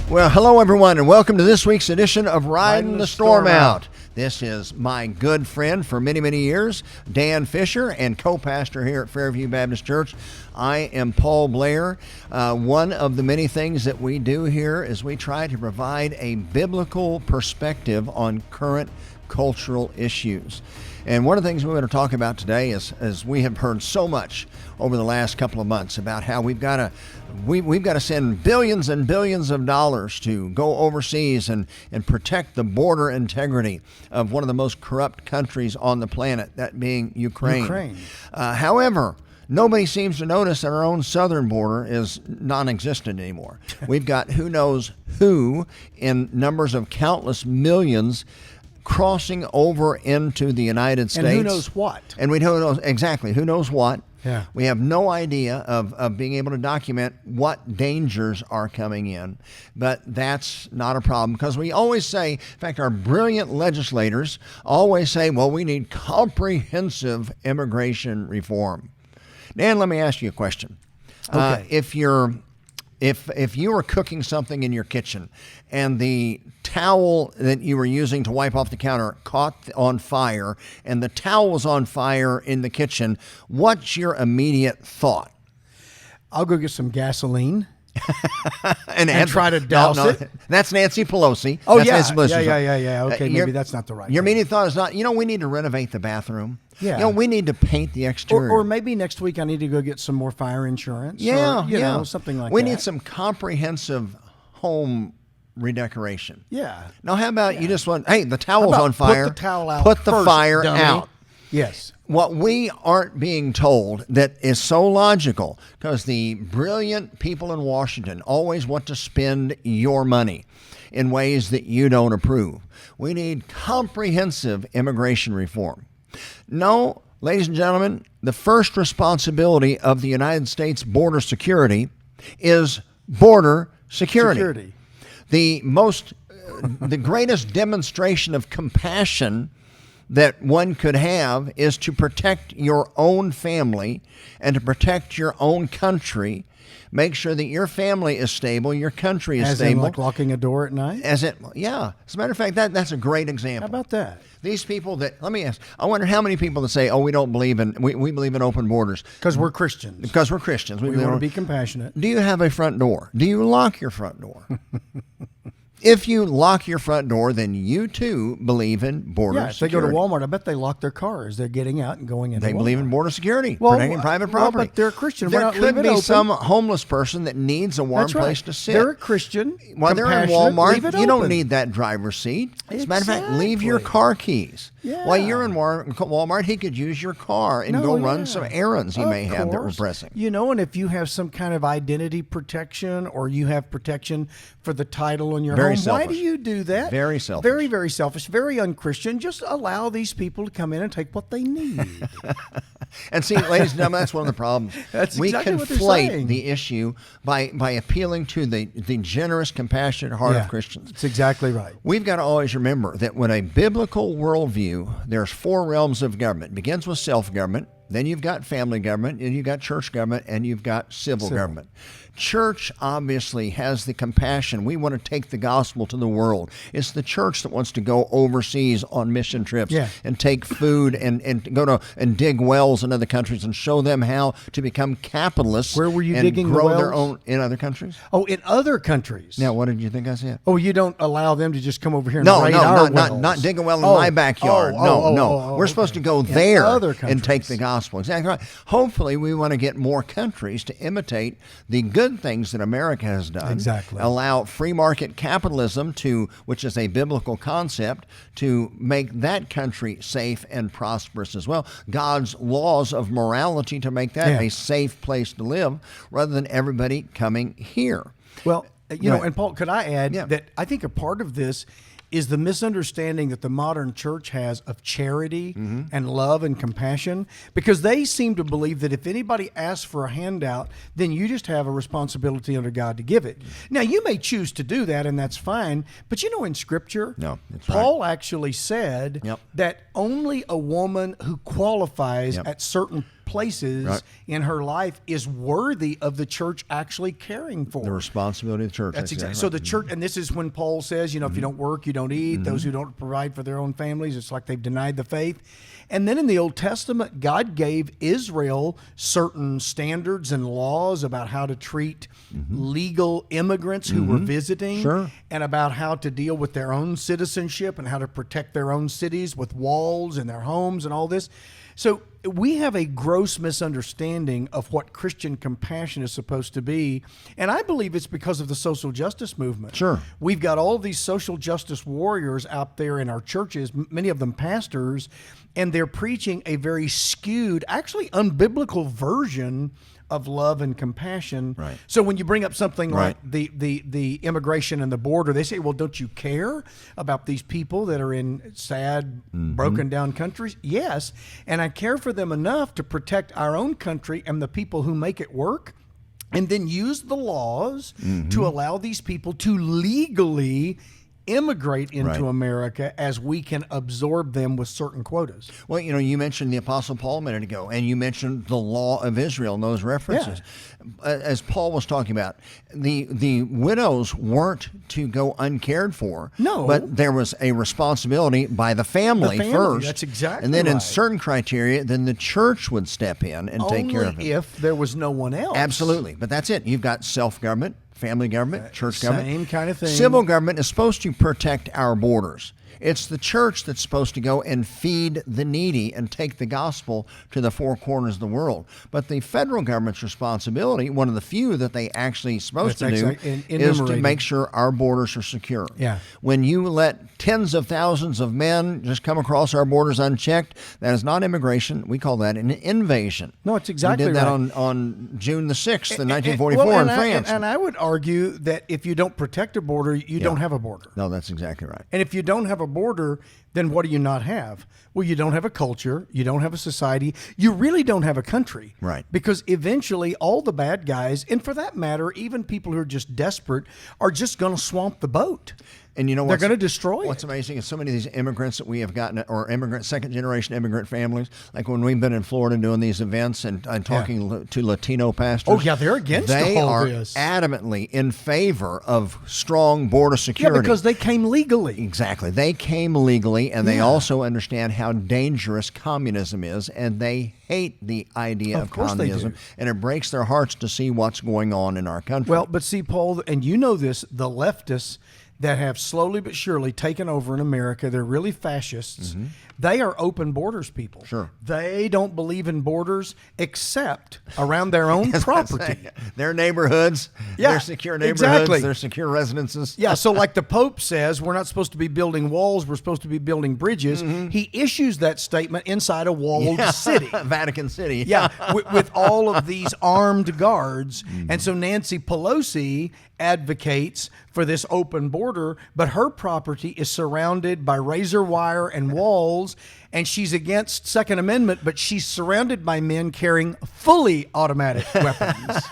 Well, hello everyone, and welcome to this week's edition of Ridin the Storm Out. This is my good friend for many, many years, Dan Fisher, and co-pastor here at Fairview Baptist Church. I am Paul Blair. One of the many things that we do here is we try to provide a biblical perspective on current cultural issues. And one of the things we're going to talk about today is we have heard so much over the last couple of months about how we've got to send billions and billions of dollars to go overseas and protect the border integrity of one of the most corrupt countries on the planet, that being Ukraine. However, nobody seems to notice that our own southern border is non-existent anymore. We've got who knows who in numbers of countless millions crossing over into the United States. And who knows what. And we don't know exactly who knows what. Yeah. We have no idea of being able to document what dangers are coming in. But that's not a problem, because we always say, in fact, our brilliant legislators always say, well, we need comprehensive immigration reform. Dan, let me ask you a question. Okay. If you were cooking something in your kitchen and the towel that you were using to wipe off the counter caught on fire and the towel was on fire in the kitchen, what's your immediate thought? I'll go get some gasoline and try to douse it. That's Nancy Pelosi. Oh, that's yeah. Nancy Pelosi. Yeah. Okay, maybe that's not the right Your thing. immediate thought is not, we need to renovate the bathroom. Yeah. We need to paint the exterior. Or maybe next week I need to go get some more fire insurance. Yeah, or, you know, something like that. We need some comprehensive home redecoration. Yeah. Now, how about you just want, hey, the towel's on fire. Put the towel out. Put the first, fire dummy. out. Yes. What we aren't being told that is so logical, because the brilliant people in Washington always want to spend your money in ways that you don't approve. We need comprehensive immigration reform. No, ladies and gentlemen, the first responsibility of the United States border security is border security. The greatest demonstration of compassion that one could have is to protect your own family and to protect your own country. Make sure that your family is stable, your country is stable. As in like locking a door at night? As a matter of fact, that's a great example. How about that? These people let me ask, I wonder how many people that say, we believe in open borders. Because we're Christians. Because we're Christians. We want to be compassionate. Do you have a front door? Do you lock your front door? If you lock your front door, then you too believe in border security. If they go to Walmart, I bet they lock their car as they're getting out and going into They Walmart. believe in border security, protecting private property. But they're a Christian. There could be some homeless person that needs a warm place to sit. They're a Christian. While they're in Walmart, you don't need that driver's seat. As a matter of fact, leave your car keys. Yeah. While you're in Walmart, he could use your car and run some errands he may have that were pressing. And if you have some kind of identity protection or you have protection for the title on your home, why do you do that? Very selfish. Very, very selfish. Very unchristian. Just allow these people to come in and take what they need. And see, ladies and gentlemen, that's one of the problems. That's we exactly what they're conflate saying. the issue by appealing to the generous, compassionate heart of Christians. That's exactly right. We've got to always remember that when a biblical worldview, there's four realms of government. It begins with self-government, then you've got family government, and you've got church government, and you've got civil government. Church obviously has the compassion. We want to take the gospel to the world. It's the church that wants to go overseas on mission trips and take food and go to and dig wells in other countries and show them how to become capitalists. Where were you and digging grow the their wells? own in other countries? Oh, in other countries. Now, what did you think I said? Oh, you don't allow them to just come over here and raid our wells. Not dig a well in my backyard. No. We're supposed to go there and take the gospel. Exactly right. Hopefully, we want to get more countries to imitate the good things that America has done. Exactly. Allow free market capitalism which is a biblical concept, to make that country safe and prosperous as well. God's laws of morality to make that a safe place to live, rather than everybody coming here. Well, and Paul, could I add that I think a part of this is the misunderstanding that the modern church has of charity and love and compassion, because they seem to believe that if anybody asks for a handout, then you just have a responsibility under God to give it. Now, you may choose to do that, and that's fine, but in Scripture, Paul actually said that only a woman who qualifies at certain places in her life is worthy of the church actually caring for. The responsibility of the church. That's exactly. So the church, and this is when Paul says, if you don't work, you don't eat. Those who don't provide for their own families, it's like they've denied the faith. And then in the Old Testament, God gave Israel certain standards and laws about how to treat legal immigrants who were visiting, and about how to deal with their own citizenship and how to protect their own cities with walls and their homes and all this. So we have a gross misunderstanding of what Christian compassion is supposed to be. And I believe it's because of the social justice movement. Sure. We've got all of these social justice warriors out there in our churches, many of them pastors, and they're preaching a very skewed, actually unbiblical version of love and compassion. Right. So when you bring up something like the immigration and the border, they say, well, don't you care about these people that are in sad, broken down countries? Yes. And I care for them enough to protect our own country and the people who make it work, and then use the laws to allow these people to legally immigrate into America as we can absorb them with certain quotas. Well, you mentioned the Apostle Paul a minute ago, and you mentioned the law of Israel and those references. As Paul was talking about, the widows weren't to go uncared for. No. But there was a responsibility by the family first. That's exactly And then in right. certain criteria, then the church would step in and take care of it. Only if there was no one else. Absolutely. But that's it. You've got self-government, family government, church government. Same kind of thing. Civil government is supposed to protect our borders. It's the church that's supposed to go and feed the needy and take the gospel to the four corners of the world. But the federal government's responsibility, one of the few that they actually supposed to do, is to make sure our borders are secure. Yeah. When you let tens of thousands of men just come across our borders unchecked, that is not immigration. We call that an invasion. No, it's exactly right. We did that right. on June the 6th in 1944 in France. And I would argue that if you don't protect a border, you don't have a border. No, that's exactly right. And if you don't have a border, then what do you not have? Well, you don't have a culture, you don't have a society, you really don't have a country. Right. Because eventually all the bad guys, and for that matter, even people who are just desperate, are just going to swamp the boat. And you know they're going to destroy what's amazing is so many of these immigrants that we have gotten, or second generation immigrant families, like when we've been in Florida doing these events and talking to Latino pastors. Oh, yeah, they're against they all are this. Adamantly in favor of strong border security. Yeah, because they came legally. Exactly. They came legally, and they also understand how dangerous communism is, and they hate the idea of communism, and it breaks their hearts to see what's going on in our country. Well, but see, Paul, and you know this, the leftists that have slowly but surely taken over in America, they're really fascists. They are open borders people. Sure. They don't believe in borders except around their own property. Their neighborhoods, their secure neighborhoods, their secure residences. Yeah, so like the Pope says, we're not supposed to be building walls, we're supposed to be building bridges. He issues that statement inside a walled city. Vatican City. Yeah, with all of these armed guards. And so Nancy Pelosi advocates for this open border, but her property is surrounded by razor wire and walls, and she's against Second Amendment, but she's surrounded by men carrying fully automatic weapons.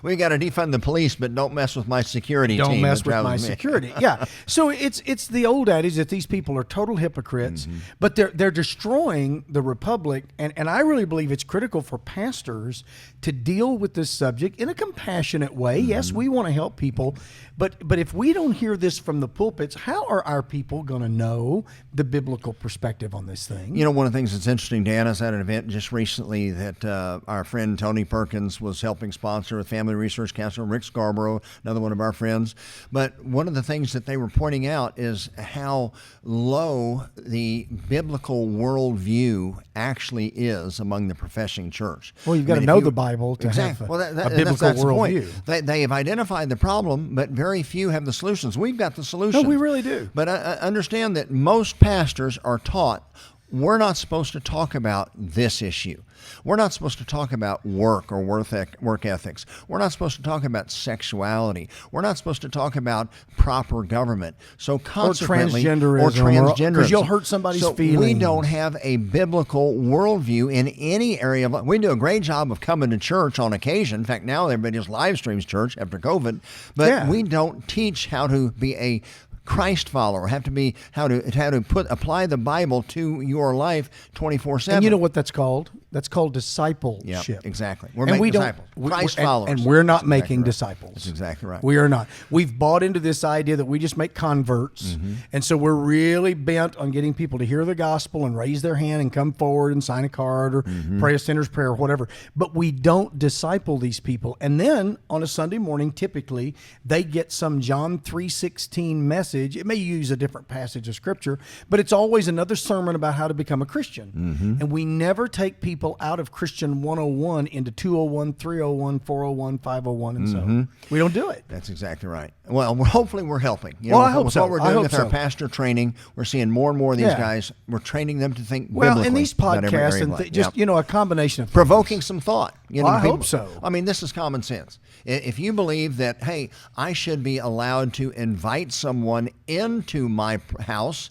We got to defund the police, but don't mess with my security team. Don't mess with my security. Yeah. So it's the old adage that these people are total hypocrites, but they're destroying the republic, and I really believe it's critical for pastors to deal with this subject in a compassionate way. Yes, we want to help people, but if we don't hear this from the pulpits, how are our people going to know the biblical perspective on this thing? You know, one of the things that's interesting, Dan, I was at an event just recently that our friend Tony Perkins was helping sponsor with Family Research Council, Rick Scarborough, another one of our friends. But one of the things that they were pointing out is how low the biblical worldview actually is among the professing church. Well, you've got to know the Bible to have a biblical worldview. They have identified the problem, but very few have the solutions. We've got the solution. No, we really do. But I understand that most pastors are taught we're not supposed to talk about this issue. We're not supposed to talk about work or work ethics. We're not supposed to talk about sexuality. We're not supposed to talk about proper government. So consequently, or transgenderism, because you'll hurt somebody's feelings. We don't have a biblical worldview in any area of life. We do a great job of coming to church on occasion. In fact, now everybody just live streams church after COVID. But we don't teach how to be a Christ follower, how to apply the Bible to your life 24/7. And you know what that's called? That's called discipleship. Yeah, exactly. We're making disciples. Christ followers. And we're not making disciples. That's exactly right. We are not. We've bought into this idea that we just make converts. And so we're really bent on getting people to hear the gospel and raise their hand and come forward and sign a card or pray a sinner's prayer or whatever. But we don't disciple these people. And then on a Sunday morning, typically, they get some John 3:16 message. It may use a different passage of Scripture, but it's always another sermon about how to become a Christian. And we never take people out of Christian 101 into 201, 301, 401, 501, and so we don't do it. That's exactly right. Well, hopefully we're helping. I hope with so. What we're doing with our pastor training, we're seeing more and more of these guys. We're training them to think biblically. And these podcasts and just a combination of provoking some thought. I hope so. I mean, this is common sense. If you believe that, hey, I should be allowed to invite someone into my house,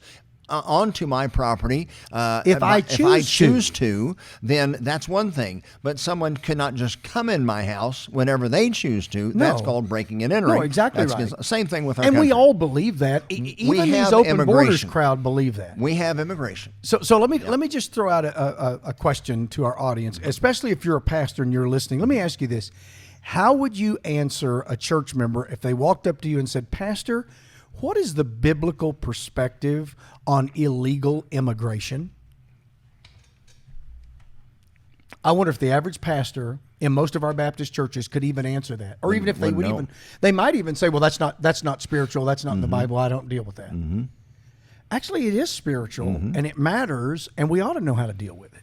onto my property, if I choose to, then that's one thing. But someone cannot just come in my house whenever they choose to. That's called breaking and entering. No, exactly right. Same thing with our country. We all believe that. Even these open borders crowd believe that. We have immigration. So let me just throw out a question to our audience, especially if you're a pastor and you're listening. Let me ask you this. How would you answer a church member if they walked up to you and said, Pastor, what is the biblical perspective on illegal immigration? I wonder if the average pastor in most of our Baptist churches could even answer that, or even if they would even, they might even say, "Well, that's not spiritual. That's not in the Bible. I don't deal with that." Actually, it is spiritual, and it matters, and we ought to know how to deal with it.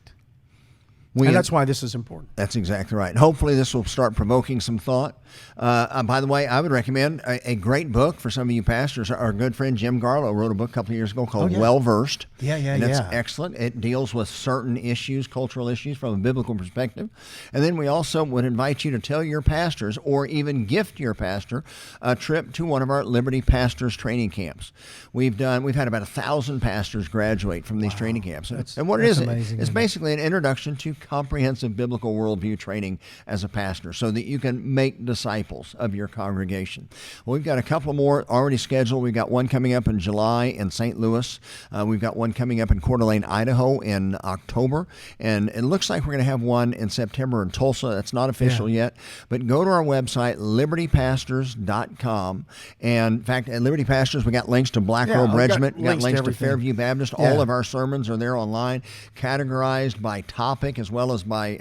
And that's why this is important. That's exactly right. And hopefully this will start provoking some thought. By the way, I would recommend a great book for some of you pastors. Our good friend Jim Garlow wrote a book a couple of years ago called Well Versed. And it's excellent. It deals with certain issues, cultural issues, from a biblical perspective. And then we also would invite you to tell your pastors, or even gift your pastor, a trip to one of our Liberty Pastors training camps. We've had about 1,000 pastors graduate from these training camps. And what it is, it's basically an introduction to comprehensive biblical worldview training as a pastor, so that you can make disciples of your congregation. Well, we've got a couple more already scheduled. We've got one coming up in July in St. Louis. We've got one coming up in Coeur d'Alene, Idaho in October. And it looks like we're going to have one in September in Tulsa. That's not official yet. But go to our website, libertypastors.com. And in fact, at Liberty Pastors, we got links to Black Robe Regiment. We got links to Fairview Baptist. All of our sermons are there online, categorized by topic as well as by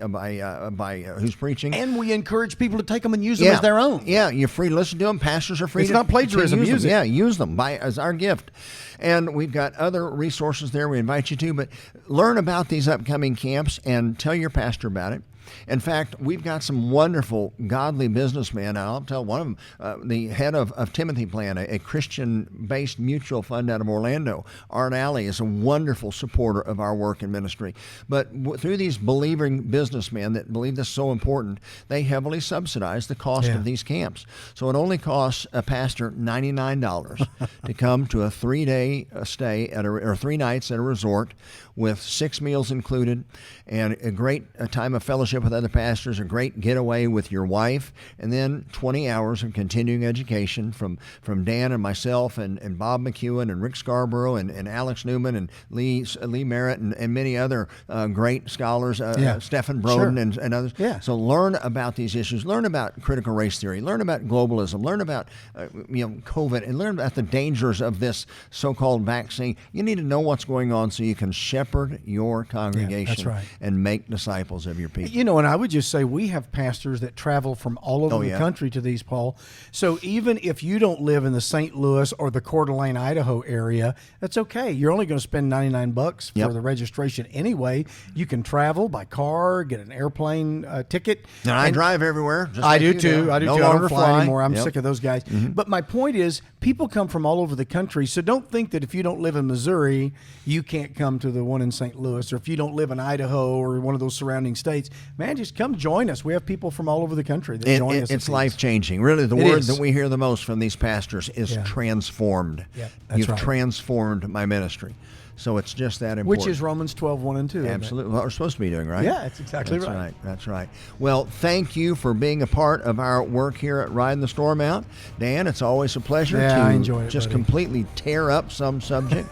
who's preaching. And we encourage people to take them and use them as their own. Yeah, you're free to listen to them. Pastors are free It's not plagiarism. use them. It. Yeah, use them as our gift. And we've got other resources there we invite you to. But learn about these upcoming camps and tell your pastor about it. In fact, we've got some wonderful, godly businessmen. I'll tell one of them, the head of Timothy Plan, a Christian-based mutual fund out of Orlando. Art Alley is a wonderful supporter of our work and ministry. But through these believing businessmen that believe this is so important, they heavily subsidize the cost of these camps. So it only costs a pastor $99 to come to a 3-day stay or 3 nights at a resort with 6 meals included, and a great time of fellowship with other pastors, a great getaway with your wife, and then 20 hours of continuing education from Dan and myself and Bob McEwen and Rick Scarborough and Alex Newman and Lee Merritt and many other great scholars, Stephen Broden and others. So learn about these issues, learn about critical race theory, learn about globalism, learn about COVID, and learn about the dangers of this so-called vaccine. You need to know what's going on so you can shepherd your congregation and make disciples of your people. And I would just say we have pastors that travel from all over the country to these, Paul. So even if you don't live in the St. Louis or the Coeur d'Alene, Idaho area, that's okay. You're only going to spend $99 for the registration anyway. You can travel by car, get an airplane ticket. And I drive everywhere. Just I do too. I don't fly anymore. I'm Yep. sick of those guys. But my point is, people come from all over the country. So don't think that if you don't live in Missouri, you can't come to the one in St. Louis, or if you don't live in Idaho or one of those surrounding states, man, just come join us. We have people from all over the country that join us. It's life-changing. Really, the word that we hear the most from these pastors is transformed. Yep, You've transformed my ministry. So it's just that important. Which is Romans 12, 1 and 2. Absolutely. What we're supposed to be doing, right? Yeah, that's exactly right. That's right. Well, thank you for being a part of our work here at Ridin the Storm Out. Dan, it's always a pleasure to I enjoy it, just buddy. completely tear up some subject.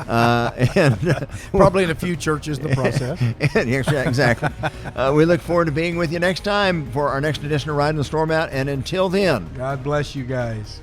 And Probably in a few churches in the process. Yeah, exactly. We look forward to being with you next time for our next edition of Ridin the Storm Out. And until then, God bless you guys.